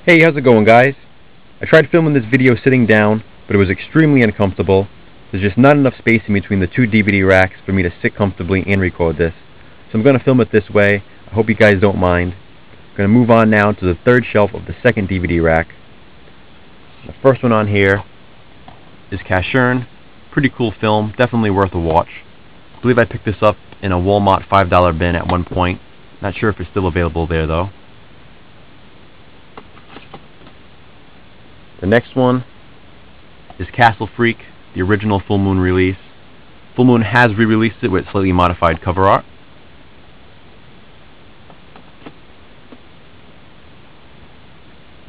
Hey, how's it going, guys? I tried filming this video sitting down, but it was extremely uncomfortable. There's just not enough space in between the two DVD racks for me to sit comfortably and record this. So I'm going to film it this way. I hope you guys don't mind. I'm going to move on now to the third shelf of the second DVD rack. The first one on here is TheH0RR0R. Pretty cool film, definitely worth a watch. I believe I picked this up in a Walmart $5 bin at one point. Not sure if it's still available there though. The next one is Castle Freak, the original Full Moon release. Full Moon has re-released it with slightly modified cover art.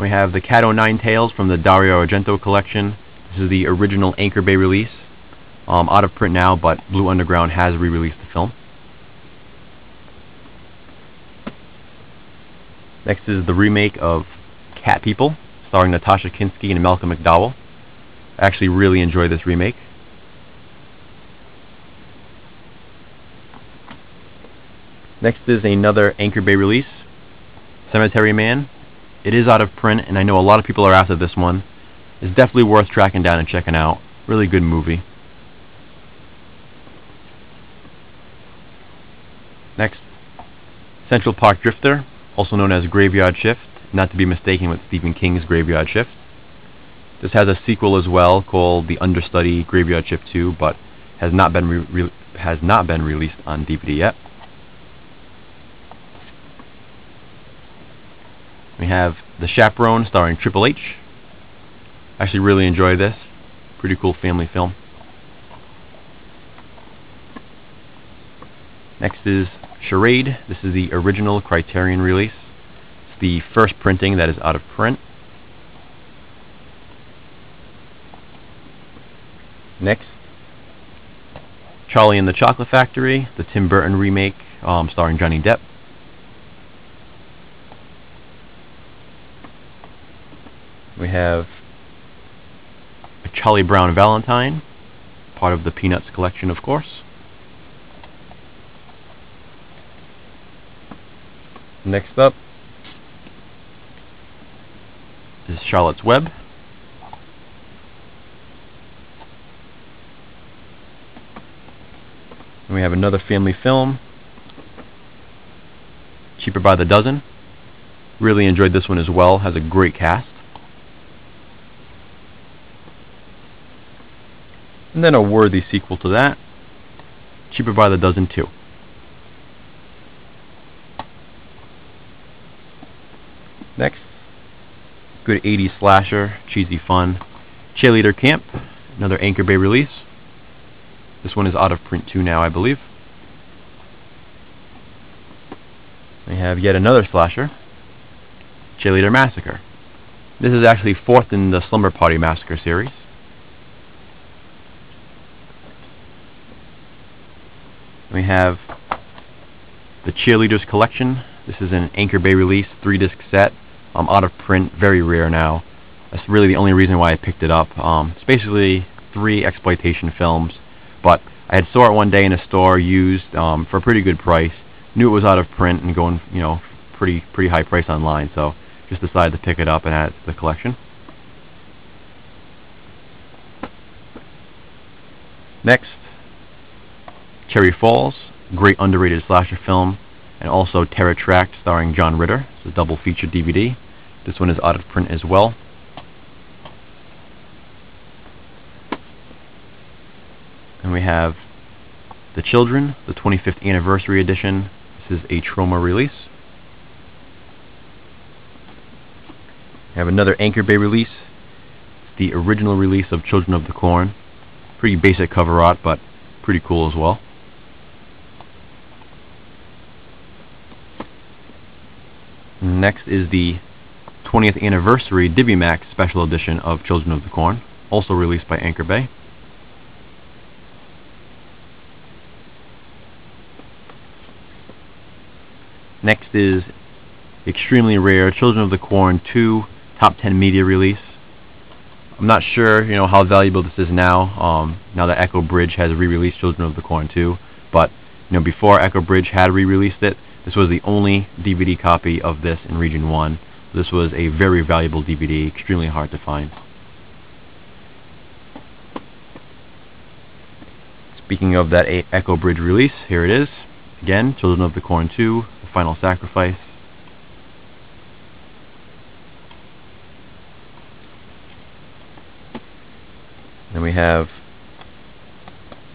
We have the Cat O' Nine Tails from the Dario Argento collection. This is the original Anchor Bay release. Out of print now, but Blue Underground has re-released the film. Next is the remake of Cat People, starring Natasha Kinski and Malcolm McDowell. I actually really enjoy this remake. Next is another Anchor Bay release, Cemetery Man. It is out of print, and I know a lot of people are after this one. It's definitely worth tracking down and checking out. Really good movie. Next, Central Park Drifter, also known as Graveyard Shift, not to be mistaken with Stephen King's Graveyard Shift. This has a sequel as well called The Understudy Graveyard Shift 2, but has not been released on DVD yet. We have The Chaperone starring Triple H. I actually really enjoy this. Pretty cool family film. Next is Charade. This is the original Criterion release. It's the first printing that is out of print. Next, Charlie and the Chocolate Factory, the Tim Burton remake starring Johnny Depp. We have a Charlie Brown Valentine, part of the Peanuts collection, of course. Next up is Charlotte's Web. And we have another family film, Cheaper by the Dozen. Really enjoyed this one as well, has a great cast. And then a worthy sequel to that, Cheaper by the Dozen 2. Next, good 80s slasher, cheesy fun, Cheerleader Camp, another Anchor Bay release. This one is out of print too now, I believe. We have yet another slasher, Cheerleader Massacre. This is actually fourth in the Slumber Party Massacre series. We have the Cheerleaders Collection. This is an Anchor Bay release, 3-disc set. Out of print, very rare now. That's really the only reason why I picked it up. It's basically 3 exploitation films, but I had saw it one day in a store used for a pretty good price. Knew it was out of print and going, pretty high price online, so just decided to pick it up and add it to the collection. Next, Cherry Falls, great underrated slasher film, and also Terror Tract starring John Ritter. It's a double feature DVD. This one is out of print as well. And we have The Children, the 25th anniversary edition. This is a Troma release. We have another Anchor Bay release. It's the original release of Children of the Corn. Pretty basic cover art, but pretty cool as well. Next is the 20th anniversary DiviMax special edition of Children of the Corn, also released by Anchor Bay. Next is extremely rare Children of the Corn 2 Top 10 Media release. I'm not sure, how valuable this is now. Now that Echo Bridge has re-released Children of the Corn 2, but before Echo Bridge had re-released it, this was the only DVD copy of this in Region 1. This was a very valuable DVD, extremely hard to find. Speaking of that Echo Bridge release, here it is. Again, Children of the Corn 2, The Final Sacrifice. Then we have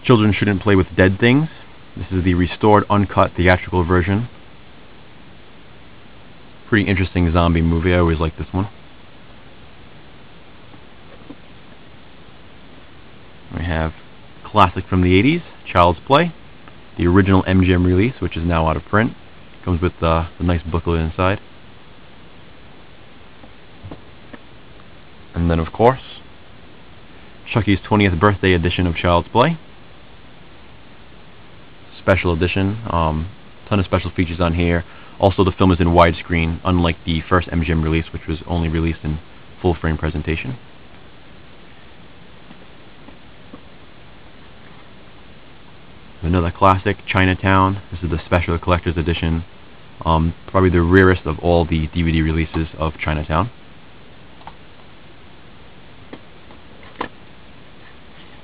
Children Shouldn't Play with Dead Things. This is the restored, uncut, theatrical version. Pretty interesting zombie movie. I always like this one. We have classic from the 80s, Child's Play. The original MGM release, which is now out of print. Comes with the nice booklet inside. And then, of course, Chucky's 20th birthday edition of Child's Play. Special edition. Ton of special features on here. Also, the film is in widescreen, unlike the first MGM release, which was only released in full-frame presentation. Another classic, Chinatown. This is the special collector's edition. Probably the rarest of all the DVD releases of Chinatown.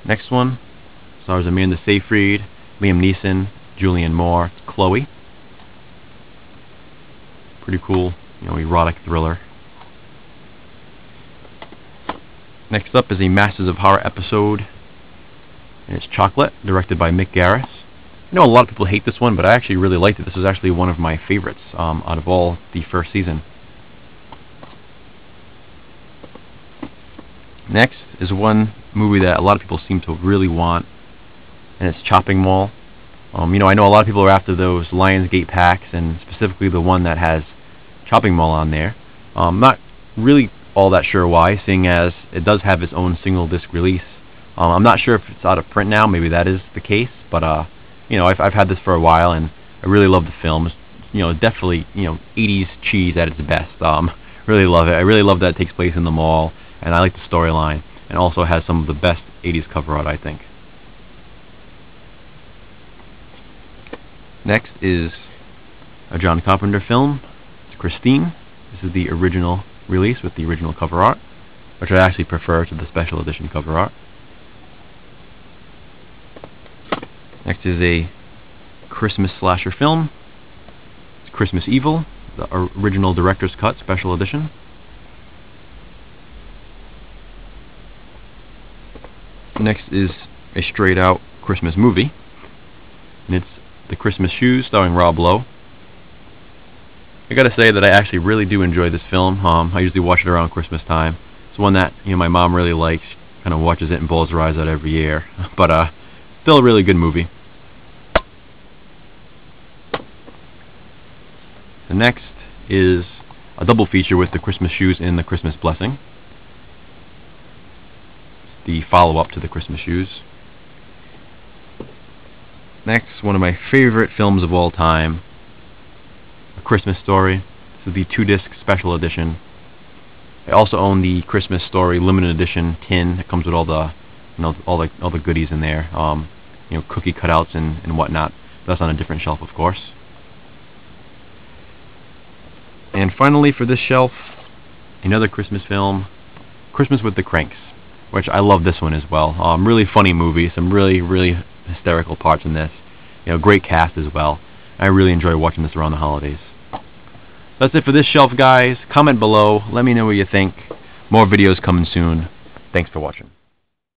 Next one stars Amanda Seyfried, Liam Neeson, Julianne Moore, Chloe. Pretty cool, erotic thriller. Next up is a Masters of Horror episode, and it's Chocolate, directed by Mick Garris. I know a lot of people hate this one, but I actually really liked it. This is actually one of my favorites out of all the first season. Next is one movie that a lot of people seem to really want, and it's Chopping Mall. I know a lot of people are after those Lionsgate packs, and specifically the one that has Chopping Mall on there. Not really all that sure why, seeing as it does have its own single disc release. I'm not sure if it's out of print now. Maybe that is the case, but I've had this for a while, and I really love the film. It's, definitely 80s cheese at its best. Really love it. I really love that it takes place in the mall, and I like the storyline, and also has some of the best 80s cover art, I think. Next is a John Carpenter film. It's Christine. This is the original release with the original cover art, which I actually prefer to the special edition cover art. Next is a Christmas slasher film. It's Christmas Evil, the original director's cut special edition. Next is a straight out Christmas movie, and it's The Christmas Shoes, starring Rob Lowe. I gotta say that I actually really do enjoy this film. I usually watch it around Christmas time. It's one that my mom really likes, kind of watches it and bawls her eyes out every year. But still a really good movie. The next is a double feature with The Christmas Shoes and The Christmas Blessing. The follow-up to The Christmas Shoes. Next, one of my favorite films of all time, A Christmas Story. This is the 2-disc special edition. I also own the Christmas Story limited edition tin. It comes with all the, all the goodies in there. Cookie cutouts and whatnot. That's on a different shelf, of course. And finally, for this shelf, another Christmas film, Christmas with the Cranks, which I love this one as well. Really funny movie, some really hysterical parts in this. Great cast as well. I really enjoy watching this around the holidays. That's it for this shelf, guys. Comment below. Let me know what you think. More videos coming soon. Thanks for watching.